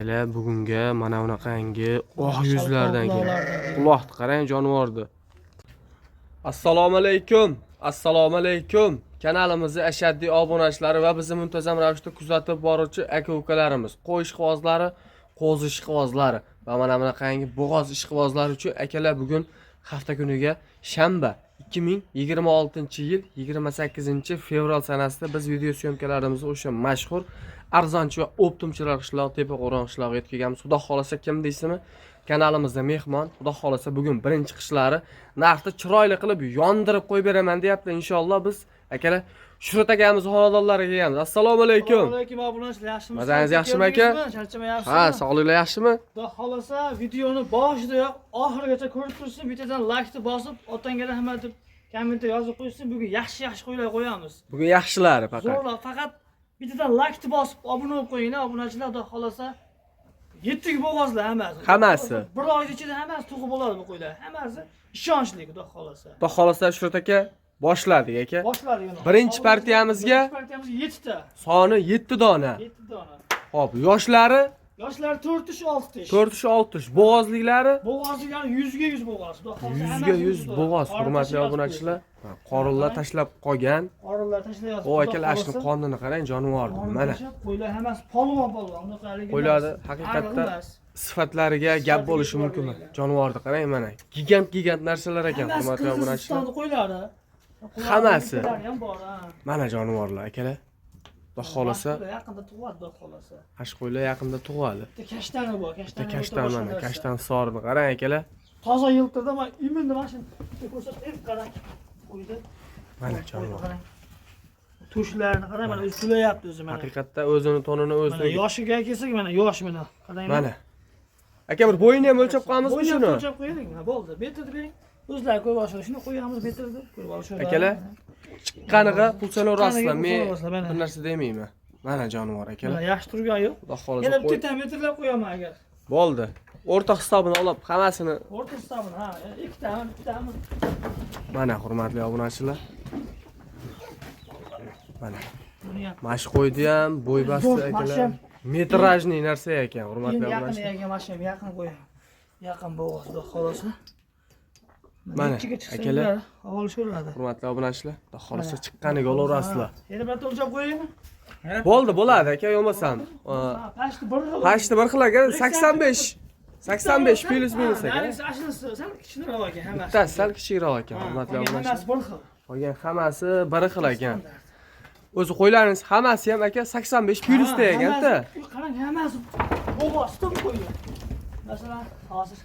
Bugunga mana bunaqangi oq yuzlardan quloqni qarang jonivordi. Assalomu alaykum. Assalomu alaykum. Kanalimizning ashaddiy obunachilari va bizni muntazam ravishda kuzatib boruvchi aka-ukalarimiz, qo'y ishqibozlari, qo'zi ishqibozlari va mana bunaqangi bo'g'oz ishqibozlari uchun akalar bugun hafta kuniga shanba 2026-yil 28-fevral sanasida biz video syomkalarimizni o'sha mashhur arzonchi va optimchilar qishlog'i Tepaqo'ron qishlog'iga yetib kelganmiz. Xudo xolasa kim deysizmi? Kanalimizda mehmon, xudo xolasa bugun birinchi qishlari narxni chiroyli qilib yondirib qo'yib beraman deyapti. Inshaalloh biz akalar Shuhrat akamiz xonadonlariga kelamiz. Assalomu alaykum. Assalomu alaykum obunachilar, yaxshimisiz? Mazangiz yaxshimi aka? Charchamayapsizmi? Ha, sog'lig'inglar yaxshimi? Xudo xolasa videoni boshidayoq oxirigacha ko'rib tursin, bittadan like-ni bosib, otangga rahmat deb kommentda yozib qo'ysin. Bugun yaxshi qo'ylar qo'yamiz. Bugun yaxshilari faqat. Zo'rlar, faqat bittadan like-ni bosib, obuna bo'lib qo'yinglar obunachilar. Xudo xolasa 7 bo'g'ozlar hammasi. Hammasi. Bir oy ichida hammasi tug'ib bo'ladi bu qo'ylar. Hammasi ishonchli, xudo xolasa. Xudo xolasa Shuhrat aka boshladik aka. Boshladik. Birinchi partiyamizga 7 ta. soni 7 dona. 7 dona. Xo'p, yoshlari 4-6 yosh. 4-6 yosh. Bo'g'ozliklari Bo'g'ozliklari 100 ga 100 bo'g'oz. 100 ga 100 bo'g'oz. Hurmatli obunachilar. Qorinlar tashlab qolgan. Qorinlar tashlayapti. O akalar ashni qonini qarang, jonivor. Mana. Qo'ylar hammasi polvon. Qo'ylarni haqiqatda sifatlariga gap bo'lishi mumkin. Jonivorni qarang mana. Gigant narsalar ekan, hurmatli obunachilar. Qo'ylari. Hammasi. Mana jonivorlar akalar. Xudo xolasa yaqinda tug'adi, xudo xolasa. Ash qo'ylar yaqinda tug'adi. Kashtani bor, Kashtan mana, kashtan sorini qarang akalar. Toza yiltirdi, men iminni mashina ko'rsatib qarang. Qo'ydi. Mana jonivor. Tushlarini qarang, mana o'zi kulayapti o'zi mana. Haqiqatda o'zini tonini o'zi. Yoshiga kelsak, mana yosh mana. Qarang. Mana. Aka bir bo'yini ham o'lchab qo'yamizmi shuni? O'lchab qo'ydik, mana bo'ldi. Betirni bering. O'zlari ko'rib olishadi. Shuni qo'yamiz betirdi. Ko'rib olishadi. Akalar chiqqaniga pulsani urasizlar. Men bir narsa demayman. Mana jonivor akalar. Yaxshi turgan yo'q. Xudo xolasa. Yana bitta metrlab qo'yaman agar. Bo'ldi. O'rta hisobini olib hammasini. O'rta hisobini, ha, ikkitami. Mana hurmatli obunachilar. Mana. Mash qo'ydi ham, bo'y basti akalar. Metrajli narsa ekan, hurmatli obunachilar. Yaqin qo'y. Yaqin bo'g'oz, xudo xolasa. Mana akalar, avval sho'rladi. hurmatli obunachilar, xudo xolasa chiqqaniga olaverasizlar. Yana bitta o'lchab qo'yaymi? Bo'ladi aka, yo'lmasam. Pashti bir xil aka, 85. 85 plus minus aka. Sal kichikroq ekan hammasi. Bitta sal kichikroq ekan, hurmatli obunachilar. Hammasi bir xil. Qolgan hammasi bir xil ekan. O'zi qo'ylaringiz hammasi ham aka 85 plus da ekan-da. Qarang, hammasi bo'g'oz tutib qo'ygan. Masalan, hozir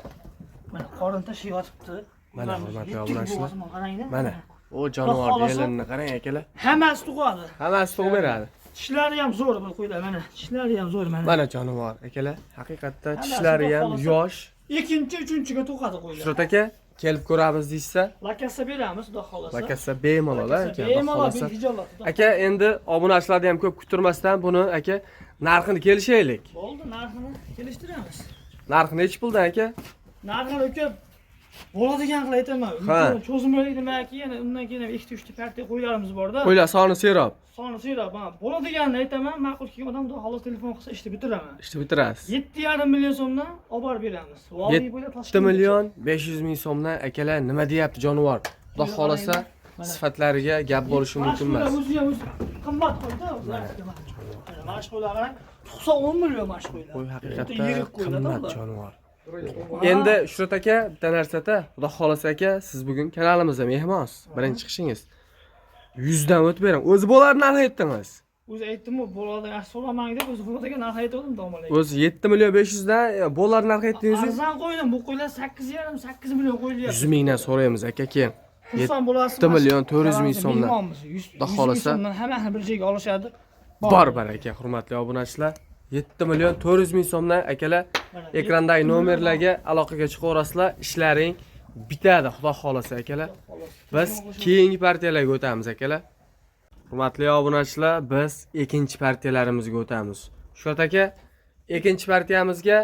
mana qorin tashiyotibdi. Mana hurmatli obunachilar. Qarangda. Mana o jonivor yelinni qarang akalar. Hammasi tug'adi. Hammasi tug'ib beradi. Tishlari ham zo'r bu qo'ylar mana. Tishlari ham zo'r mana. Mana jonivor akalar. Haqiqatda tishlari ham yosh. Ikkinchi, uchinchiga tug'adi qo'ylar. Shuhrat aka, kelib ko'ramiz deysa, lakasa beramiz, xudo xolasa. lakasa bemalol aka, bemalol xolasa. hijolat. Aka, endi obunachilarni ham ko'p kutirmasdan buni aka narxini kelishaylik. Bo'ldi, narxini kelishtiramiz. Narxi nechi puldan aka? Narxini aka bo'ladigan qilib aytaman. Cho'zimlik demaki, yana undan keyin 2-3 ta partiya qo'ylarimiz bor-da. Qo'ylar soni serob. Soni serob, ha. Bo'ladiganini aytaman, ma'qul kelgan odam xudo xolos telefon qilsa ishni bitiraman. Ishni bitirasiz. 7,5 million so'mdan olib borib beramiz. 7 million 500 ming so'mdan akalar nima deyapti jonivor? Xudo xolasa sifatlariga gap bo'lishi mumkin emas. O'zi ham qimmat qo'yda, mana shu qo'ylar qarang. 10 million mana shu qo'ylar. Qo'y haqiqatda qimmat jonivor. Endi Shuhrat aka, bitta narsada, xudo xolasa aka, siz bugun kanalimizda mehmonsiz. Birinchi chiqishingiz. 100 dan o'tib bering. O'zi bo'lar narx aytdingiz. O'zi aytdim-ku, bo'ladi, yaxshi so'ramang deb o'zi bo'ladigan narx aytdim domalaga. O'zi 7 million 500 dan bo'lar narx aytdingiz. Arzon qo'ydim, bu qo'ylar 8,5 8 million qo'yilyapti. 100 mingdan so'raymiz aka keyin. 7 million 400 ming so'mdan. Xudo xolasa hammani bir joyga olishadi. Bor aka, hurmatli obunachilar. 7 million 400 ming so'mdan akalar ekrandagi nomerlarga aloqaga chiqaverasizlar. Ishlaring bitadi, xudo xolasa akalar. Biz keyingi partiyalarga o'tamiz akalar. Hurmatli obunachilar, biz ikkinchi partiyalarimizga o'tamiz. Shuhrat aka, ikkinchi partiyamizga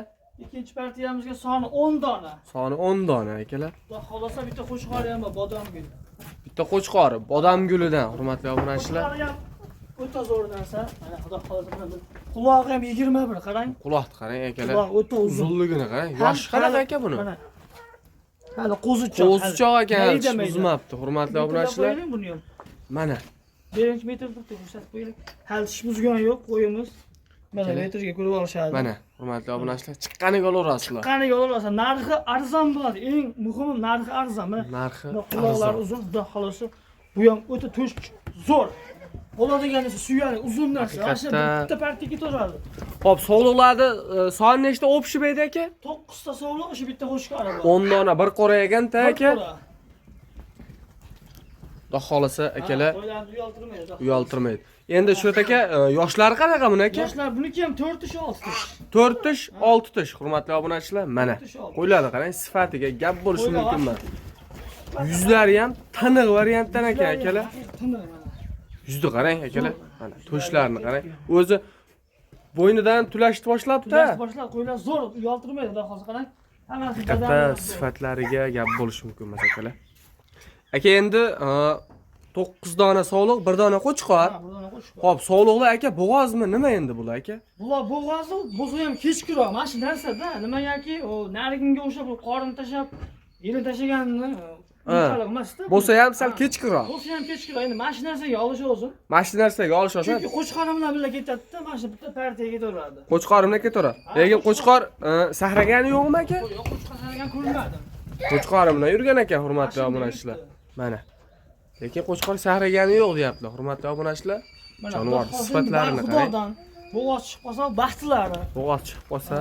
soni 10 dona. Soni 10 dona akalar. Xudo xolasa bitta qo'chqori ham bor, bodom gul. Bitta qo'chqori, bodom gulidan, hurmatli obunachilar. o'ta zo'r narsa. Mana xudo xolasa mana qulog'i ham 21, qarang. Quloqni qarang akalar. Quloq o'ta uzun. Uzunligini qarang. Yosh qanaqa aka buni? Mana. Hali qo'zichoq. Qo'zichoq ekan, buzmabdi. Hurmatli obunachilar. Buni ham. Mana. 1 metr deb ko'rsatib qo'yaylik. Hali tish buzgan yo'q, qo'yimiz. Mana metrga ko'rib olishadi. Mana, hurmatli obunachilar, chiqqaniga olaverasizlar. Qaniga olasiz. Narxi arzon bo'ladi. Eng muhimi narxi arzon. Mana Narxi quloqlari uzun, xudo xolasa. Bu ham o'ta to'sh zo'r. Bo'ladigan esa suyali uzun narsa. Aslida bitta partiya ketaveradi. Xo'p, sovliqlarni soni nechta o'pishib edi aka? 9 ta sovliq o'sha bitta qo'shqari bor. 10 dona bir qora ekanda aka. Xudo xolasa akalar Qo'ylarni uyaltirmaydi. uyaltirmaydi. Endi shu aka, yoshlari qanaqa buni aka? Yoshlar buniki ham 4 tish 6 tish. 4 tish, 6 tish, hurmatli obunachilar. Mana. Qo'ylarni qarang, sifatiga gap bo'lishi mumkin emas. Yuzlari ham tiniq variantdan ekan akalar. Tiniq mana. Yuzni qarang akalar. Mana to'shlarini qarang. O'zi bo'ynidan tulashni boshlabdi. Boshlar qo'ylar zo'r uyaltirmaydi, xudo xolasa qarang. Hammasi Katta sifatlariga gap bo'lishi mumkin emas akalar. Aka endi 9 dona sovliq, 1 dona qo'chqor. Buradan qo'shib. Xo'p, sovliqlar aka bo'g'ozmi? Nima endi bular aka? Bular bo'g'ozi bo'lsa ham kechkiroq. Mana shu narsada nimagaki u nariginga o'xshab qorin tashab, yili tashaganni unchalik emasda. Bo'lsa ham sal kechkiroq. Bo'lsa ham kechkiroq. Endi mana shu narsaga olish o'zim. Mana shu narsaga olishasan. Chunki qo'chqorim bilan birga ketadi-da, mana shu bitta partiyaga ketaveradi. Qo'chqor bilan ketaveradi. Lekin qo'chqor sahragani yo'qmi aka? Yo'q, qo'chqor haligan ko'rmadim. Qo'chqor bilan yurgan ekan, hurmatli obunachilar. Mana. Lekin qo'chqor sahragani yo'q deyaptilar, hurmatli obunachilar. Jonivor sifatlarini qarang. Bo'g'oz chiqib qolsa baxtlari. Bo'g'oz chiqib qolsa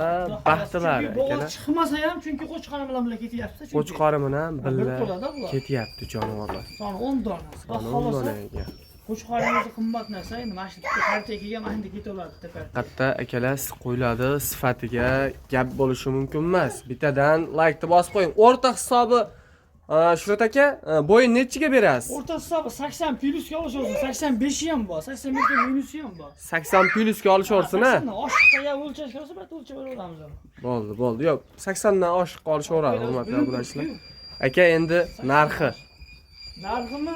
baxtlari Bo'g'oz akalar. chiqmasa ham chunki qo'chqorim bilan birga ketyapti. Qo'chqori bilan birga to'lada bular. ketyapti jonivorlar. Soni 10 dona. Xonadon ekan. Qo'chqoring o'zi qimmat narsa, endi mana shu bitta partiyaga kelgan mana shunda ketaveradi bitta partiya. Qatta akalar siz qo'yiladi sifatiga gap bo'lishi mumkin emas. Bittadan like bosib qo'ying. O'rta hisobi Shuhrat aka, bo'yin nechiga berasiz? O'rta hisobi 80 plyusga olishaversin, 85 ham bor, 85 minusi ham bor. 80 plyusga olishaversin a? Oshiqqa ya o'lchash kelsa bitta o'lchab beraveramiz. Bo'ldi. Yo'q, 80 dan oshiqqa olishaveradi, hurmatli obunachilar. Aka endi narxi. Narximi?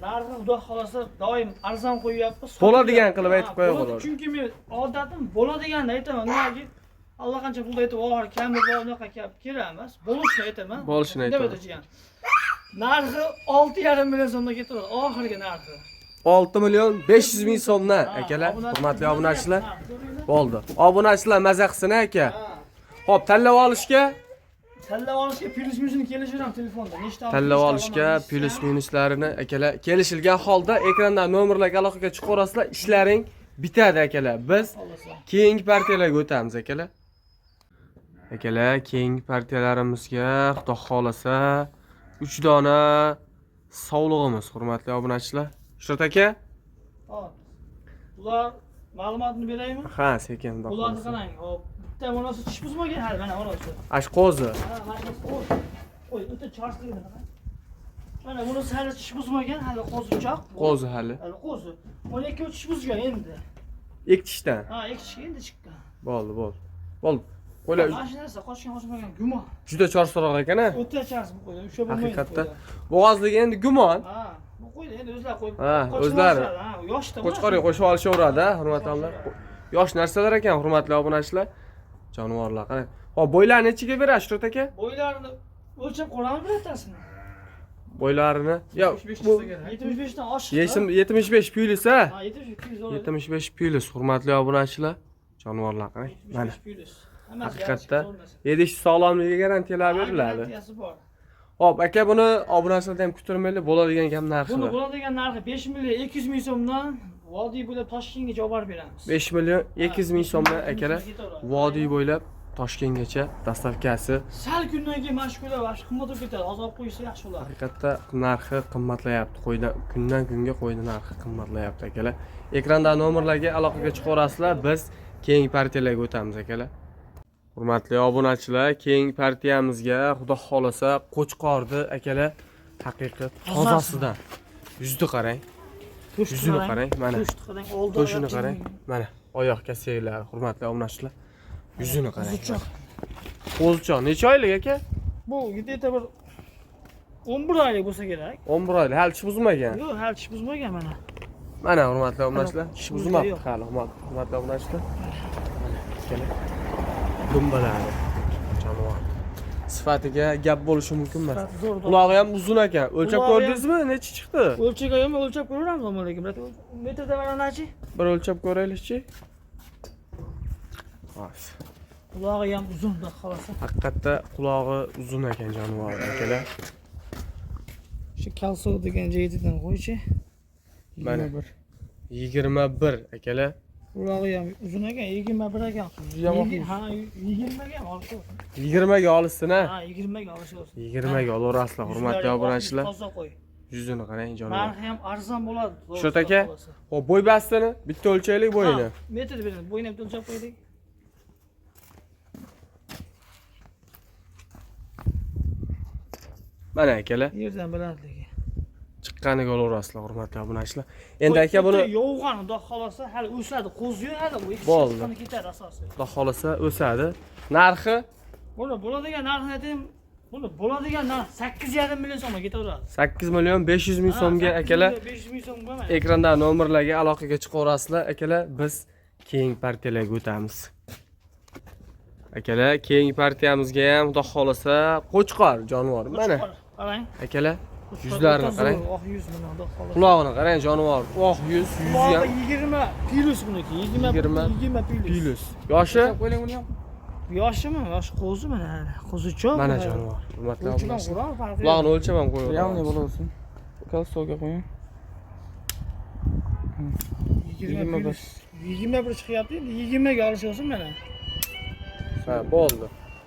Narxi xudo xolasa doim arzon qo'yyapmiz. Bo'ladigan qilib aytib qo'ya qoladi. Chunki men odatim bo'ladiganini aytaman. Nimaga? Allaqancha pul aytib, "Voy, kammi bor, unaqa kerak emas." Bo'lishni aytaman. Bo'lishni aytaman. Narxi 6,5 million so'mga ketadi, oxirgi narxi. 6 million 500 ming so'mdan akalar, hurmatli obunachilar. Bo'ldi. Obunachilar maza qilsin aka. Xo'p, tanlab olishga Plyus minusini kelishaveramiz telefonda. Nechta tanlab olishga plyus minuslarini akalar kelishilgan holda ekrandan nomerlarga aloqaga chiqaverasizlar, ishlaring bitadi akalar. Biz keyingi partiyalarga o'tamiz akalar. Akalar, keyingi partiyalarimizga xudo xolasa 3 dona sovlig'imiz, hurmatli obunachilar. Shuhrat aka? Hop. Bular ma'lumotni beraymi? Ha, sekin xudo Bularni xolasa. qarang. Hop. Bitta bunisi tish buzmagan hali mana bunisi. Ashqo'zi. Ha, mana qo'z. Qo'y, o'ta charsligini qarang. Mana bunisi hali tish buzmagan, hali qo'zichoq. Qo'zi hali. Hali qo'zi. 12 tish buzgan endi. Ikkitishdan. Ha, ikkitishga endi chiqqan. Bo'ldi. Bo'ldi. Qo'ylar Mana shu narsa qochgan qochmagan gumon. juda chorsoroq ekan-a? O'ta chars bu qo'ydi. O'sha bo'lmaydi. Haqiqatda bo'g'ozligi endi gumon. Ha, bu qo'ydi endi o'zlari qo'yib. Ha, o'zlari. Ha, yoshda. Qo'chqorga qo'shib olishaveradi, hurmatli obunachilar. Yosh narsalar ekan, hurmatli obunachilar. Jonivorlar qarang. Xo'p, bo'ylarni nechiga berasiz, Shuhrat aka? Bo'ylarini o'lchab ko'ramiz birattasini. Bo'ylarini. Yo'q, bu 75 dan oshiq. 75 plyus a? Ha, 75 oladi. 75 plyus, hurmatli obunachilar. Jonivorlar qarang. Mana. 75 plyus. Haqiqatda yedish sog'lomligiga garantiyalar beriladi. Garantiyasi bor. Xo'p, aka buni obunachilardan ham kutilmaylik, bo'ladigan gap narxi. Buni bo'ladigan narxi 5 million 200 ming so'mdan vodiy bo'ylab Toshkentgacha olib borib beramiz. 5 million 200 ming so'mdan akalar vodiy bo'ylab Toshkentgacha dastavkasi. Sal kundan keyin mashg'ullar va qimmat bo'lib ketadi. Hozir olib qo'ysa yaxshi bo'ladi. Haqiqatda narxi qimmatlayapti. Kundan kunga qo'yning narxi qimmatlayapti akalar. Ekranda nomerlarga aloqaga chiqaverasizlar. Biz keyingi partiyalarga o'tamiz akalar. Hurmatli obunachilar, keyingi partiyamizga xudo xolasa qo'chqorni akalar haqiqiy tozasidan. Yuzni qarang. Yuzini qarang, mana. To'shini qarang. Mana oyoq kasaklari, hurmatli obunachilar. Yuzini qarang. Qo'zichoq necha oylik aka? Bu где-то bir 11 oylik bo'lsa kerak. 11 oylik, hali tish buzmagan. Yo'q, hali tish buzmagan mana. Mana hurmatli obunachilar, ish Yo'q. buzmabdi hali hurmatli obunachilar. Mana ikkala dumbalari. Jonivor. Sifatiga gap bo'lishi mumkin emas. Sifati zo'r. Qulog'i ham uzun ekan. O'lchab Qulog'i ham- ko'rdingizmi? Necha chiqdi? O'lchagaymi o'lchab ko'ramiz lekin metrda manachi. Bir o'lchab ko'raylikchi. Xo'sh. Qulog'i ham uzun da xolasa. Haqiqatda qulog'i uzun ekan jonivor akalar. Shu kalso degan joyidan qo'ychi. Mana 21 akalar. Qulog'i ham uzun ekan, 21 ekan. Ha, 20 ga ham olib. 20 ga olishsin ha. Ha, 20 ga olish olsin. 20 ga olaverasizlar hurmatli obunachilar. Toza qo'y. Yuzini qarang jonivor. Narxi ham arzon bo'ladi. Shot aka. Xo'p, bo'y bastini bitta o'lchaylik bo'yini. Metr beradi. Bo'yini ham o'lchab qo'ydik. Mana akalar, Yerdan biladligi. chiqqaniga olaverasizlar hurmatli obunachilar. Endi aka buni yo'g'on, xudo xolasa, hali o'sadi, qo'ziyor hali bu ikki Bo'ldi. chiqqani ketadi asosiy. xudo xolasa o'sadi. Narxi Buni bo'ladigan narxni aytayim. Buni bo'ladigan narx 8,5 million so'mga ketaveradi. 8 million 500 ming so'mga akalar. 500 ming so'm bo'lmaydi. Ekranda nomerlarga aloqaga chiqaverasizlar akalar. Biz keyingi partiyalarga o'tamiz. Akalar, keyingi partiyamizga ham xudo xolasa qo'chqor jonivor. Mana Qarang. akalar, yuzlarini qarang. Oq yuz mana xudo xolasa. Qulog'ini qarang jonivor. Oq yuz, yuzi ham 20 plus buniki. 20 plus. plus. Yoshi Yoshimi? Yosh qo'zi mana. Qo'zichoq. mana jonivor. Hurmatli O'lchagan obunachilar. Qur'on farqi. Qulog'ini o'lchab ham qo'ying. Явный bo'laversin. Kalsoga qo'ying. 21. 21 chiqyapti. Endi 20 ga olish olsin mana. Ha, bo'ldi.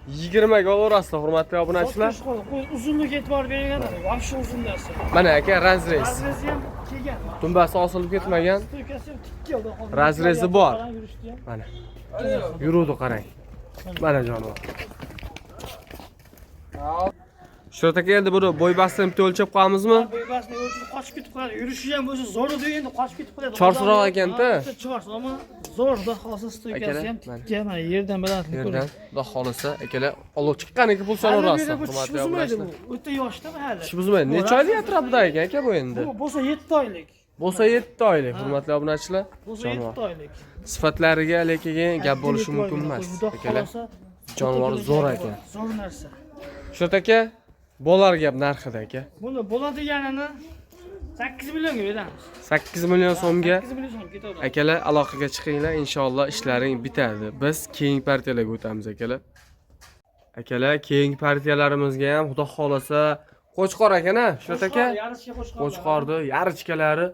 20 ga olaverasizlar hurmatli obunachilar. Uzunlik e'tibor berilganda, vahshiy uzun narsa. Mana aka razrez. Razrezi ham kelgan. Tumbasi osilib ketmagan. Stoykasi ham tikka bo'ldi. Razrezi bor. Yurishdi ham. Mana. Yuruvdi qarang. Mana jonivor. Shurt aka endi buni bo'y bastini bitta o'lchab qo'yamizmi? Bo'ybasni o'lchib qochib ketib qoladi. Yurishi ham o'zi zo'r edi endi qochib ketib qoladi. Chorsiroq ekanda. Chors, ammo zo'rda hozir stoykasi ham tikka. Mana yerdan bilasiz. Yerdan xudo xolasa akalar olib chiqqaniga pul so'raverasizlar hurmatli obunachilar. O'ta yoshda hali. Ish buzmaydi. Necha oylik atrofida ekan aka bu endi? Bu bo'lsa 7 oylik. Bo'lsa 7 oylik hurmatli obunachilar. Bo'lsa 7 oylik. Sifatlariga lekin gap bo'lishi mumkin emas akalar. Jonivor zo'r ekan. Zo'r narsa. Shurt aka, bo'lar gap narxida aka. Buni bo'ladiganini 8 millionga beramiz. 8 million so'mga 8 million so'm ketaveradi. akalar aloqaga chiqinglar, inshaalloh ishlaring bitadi. Biz keyingi partiyalarga o'tamiz akalar. Akalar, keyingi partiyalarimizga ham xudo xolasa qo'chqor ekan-a, Shurt aka. Yarishga qo'shqor. Qo'chqorni yarichkalari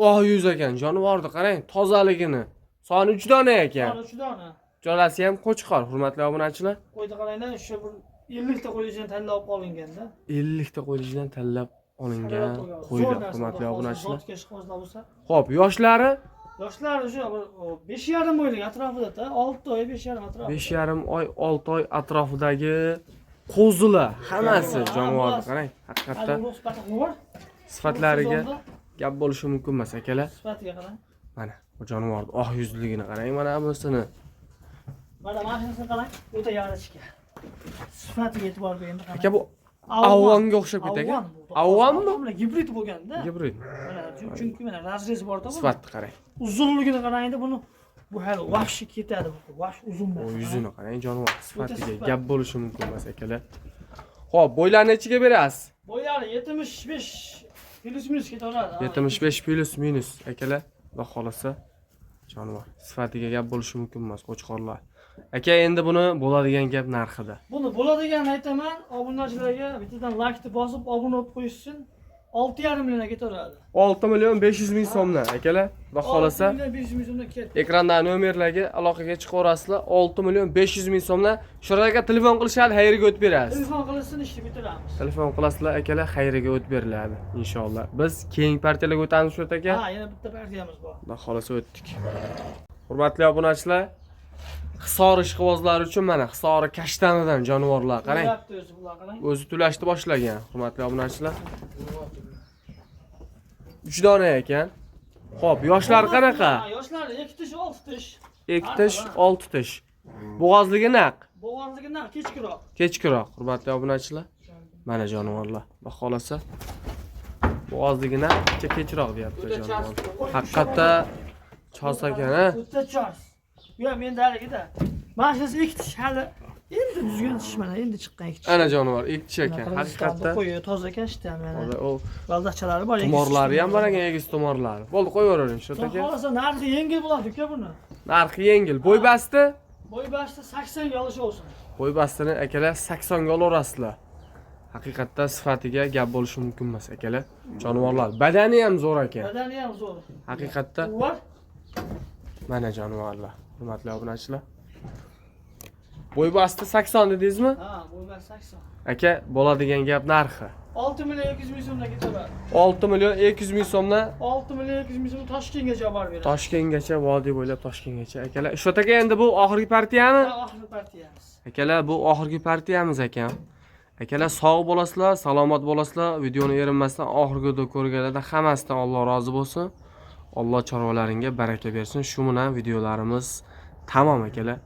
oq yuz ekan, jonivorni qarang, tozaligini. Soni 3 dona ekan. Soni 3 dona. Jolasi ham qo'chqor, hurmatli obunachilar. Qo'ydi qarangda, o'sha bir 50 ta qo'yishdan tanlab olinganda. 50 ta qo'yishdan tanlab olingan qo'ylar, hurmatli obunachilar. Zotga ishqozda bo'lsa. Xo'p, yoshlari Yoshlar o'sha 5,5 oylik atrofida, 6 oy, 5,5 atrofida. 5,5 oy, 6 oy atrofidagi qo'zilar hammasi jonivorni qarang. Haqiqatda sifatlariga gap bo'lishi mumkin emas akalar. Sifatiga qarang. Mana bu jonivorni oq yuzligini qarang, mana bunisini. Mana mashinasini qarang, o'ta yarichka. Sifatiga e'tibor bering qarang. Aka bu avvonga o'xshab ketadi. Avvonmi? Mana gibrid bo'lganda. Gibrid. Mana chunki mana razrez borda bu. Sifatni qarang. Uzunligini qarangda buni bu hali vahshiy ketadi bu. Vahsh uzun O narsa. yuzini qarang, jonivor sifatiga gap bo'lishi mumkin emas akalar. Xo'p, bo'ylarni nechiga berasiz? Bo'ylari 75 plus minus ketaveradi. 75 plus minus akalar. Xudo xolasa jonivor sifatiga gap bo'lishi mumkin emas qo'chqorlar. Aka, endi buni bo'ladigan gap narxida. Buni bo'ladigan aytaman, obunachilarga bittadan like bosib obuna bo'lib qo'yishsin. 6,5 millionga ketaveradi. 6 million 500 ming so'mdan akalar. Xudo xolasa 6 million 500 ming so'mdan ketdi. ekranda nomerlarga aloqaga chiqaverasizlar. 6 million 500 ming so'mdan Shuraka telefon qilishadi, xayriga o'tib berasiz. Telefon qilsin, ishni bitiramiz. Telefon qilasizlar akalar, xayriga o'tib beriladi inshaalloh. Biz keyingi partiyalarga o'tamiz Shuraka. Ha, yana bitta partiyamiz bor. Xudo xolasa o'tdik. Hurmatli obunachilar, Hisor ishqibozlari uchun mana Hisori kashtanidan jonivorlar qarang. Bo'lyapti o'zi bular qarang. O'zi tulashni boshlagan, hurmatli obunachilar. 3 dona ekan. Xo'p, yoshlari qanaqa? Ha, yoshlari 2 tish, 6 tish. 2 tish, 6 tish. Bo'g'ozligi naq, Bo'g'ozligi naq kechkiroq. kechkiroq, hurmatli obunachilar. Mana jonivorlar. Xudo xolasa Bu ozligina kechroq deyapti O'ta jonivor. chars. Haqiqatda chos ekan, ha? O'ta chars. Bu ham endi haligida. Mana shunisi ikki tish hali endi tuzgan tish mana endi chiqqan ikki tish. Ana jonivor, ikki tish ekan. Haqiqatda qo'yi toza ekan ishda ham yana. o Baldaqchalari bor. tumorlari ham bor ekan, egiz tumorlari. Bo'ldi, qo'yavering shu aka. Xohlasa narxi yengil bo'ladi uka buni. Narxi yengil. Bo'y basti? Bo'y basti 80 ga olish olsin. Bo'y bastini akalar 80 ga olarasizlar. Haqiqatda sifatiga gap bo'lishi mumkin emas akalar. Jonivorlar badani ham zo'r ekan. Badani ham zo'r. Haqiqatda Bor. mana jonivorlar, hurmatli obunachilar. Bo'y basti 80 dedingizmi? Ha, bo'y basti 80. Aka, bo'ladigan gap narxi. 6 million 200 ming so'mdan ketadi. 6 million 200 ming so'mdan 6 million 200 ming so'm Toshkentgacha olib beradi. Toshkentgacha, vodiy bo'ylab Toshkentgacha. Akalar, shu aka endi bu oxirgi partiyami? Oxirgi partiyamiz. Akalar, bu oxirgi partiyamiz ekan. Akalar, sog' bo'lasizlar, salomat bo'lasizlar. Videoni erinmasdan oxirgida ko'rganlarda hammasidan Alloh rozi bo'lsin. Alloh chorvalaringga baraka bersin. Shu bilan videolarimiz tamom akalar.